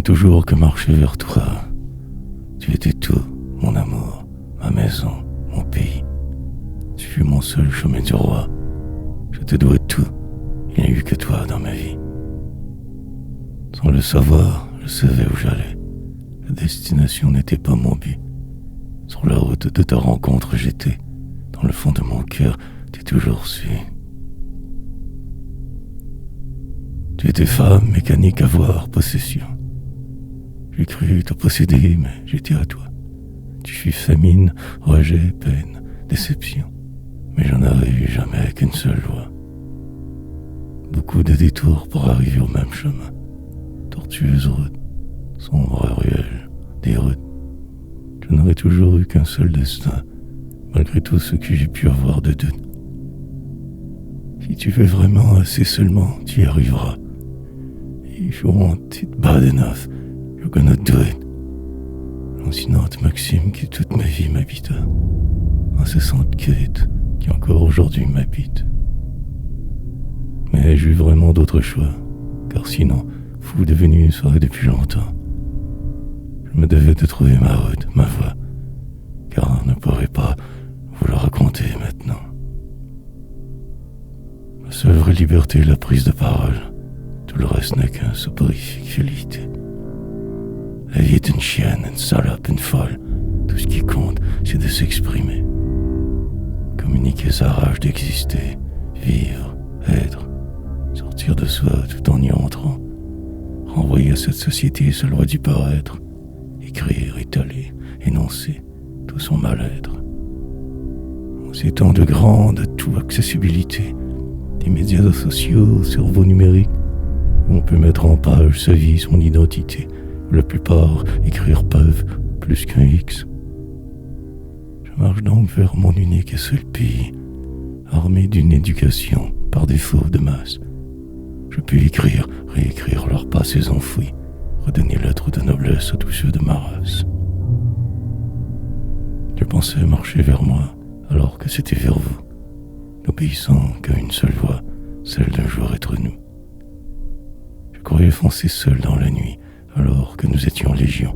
toujours que marcher vers toi. Tu étais tout, mon amour, ma maison, mon pays. Tu fus mon seul chemin du roi. Je te dois tout, il n'y a eu que toi dans ma vie. Sans le savoir, je savais où j'allais. La destination n'était pas mon but. Sur la route de ta rencontre, j'étais. Dans le fond de mon cœur, t'es toujours su. Tu étais femme, mécanique, avoir, possession. J'ai cru te posséder, mais j'étais à toi. Tu fus famine, rejet, peine, déception. Mais j'en avais eu jamais qu'une seule joie. Beaucoup de détours pour arriver au même chemin. Tortueuse route, sombre ruelle, des routes. Je n'aurais toujours eu qu'un seul destin, malgré tout ce que j'ai pu avoir de doute. Si tu veux vraiment assez seulement, tu y arriveras. If you want it bad enough, you're gonna do it. Lancinante maxime qui toute ma vie m'habita. Incessante quête qui encore aujourd'hui m'habite. Mais j'ai eu vraiment d'autres choix, car sinon, fou devenu serait depuis longtemps. Je me devais de trouver ma route, ma voie, car on ne pourrait pas vous la raconter maintenant. Ma seule vraie liberté est la prise de parole. Tout le reste n'est qu'un soporifique félité. La vie est une chienne, une salope, une folle. Tout ce qui compte, c'est de s'exprimer. Communiquer sa rage d'exister, vivre, être, sortir de soi tout en y entrant. Renvoyer à cette société sa loi du paraître. Écrire, étaler, énoncer tout son mal-être. En ces temps de grande tout-accessibilité, des médias sociaux, cerveau numérique, où on peut mettre en page sa vie, son identité, où la plupart écrire peuvent plus qu'un X. Je marche donc vers mon unique et seul pays, armé d'une éducation par défaut de masse. Je peux écrire, réécrire leurs passés enfouis, redonner l'être de noblesse à tous ceux de ma race. Je pensais marcher vers moi, alors que c'était vers vous, n'obéissant qu'à une seule voie, celle d'un jour être nous. Je croyais foncer seul dans la nuit, alors que nous étions légion.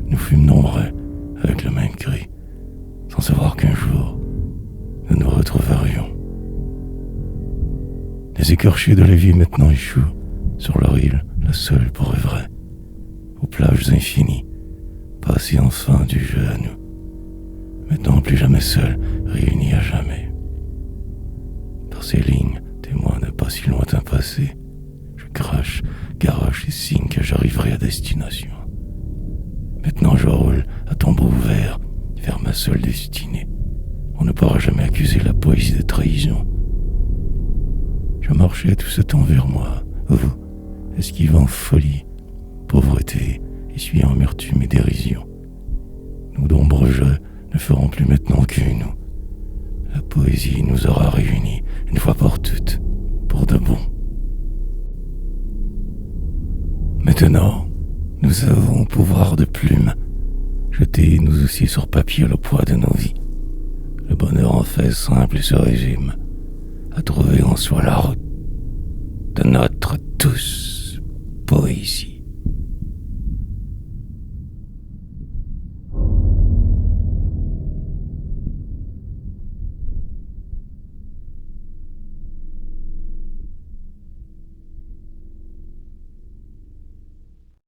Nous fûmes nombreux, avec le même cri, sans savoir qu'un jour, nous nous retrouverions. Les écorchés de la vie maintenant échouent, sur leur île, la seule pour vrai, aux plages infinies, passés enfin du jeu à nous. Maintenant plus jamais seuls, réunis à jamais. Par ces lignes, témoins d'un pas si lointain passé, je crache, garoche et signe que j'arriverai à destination. Maintenant je roule à tombeau ouvert vers ma seule destinée. On ne pourra jamais accuser la poésie de trahison. Je marchais tout ce temps vers moi, vous, esquivant folie, pauvreté, essuyant amertume et dérision. Nos d'ombres jeux ne feront plus maintenant que nous. La poésie nous aura réunis une fois pour toutes, pour de bon. Maintenant, nous avons pouvoir de plume. Jeter nous aussi sur papier le poids de nos vies. Le bonheur en fait simple et se résume à trouver en soi la route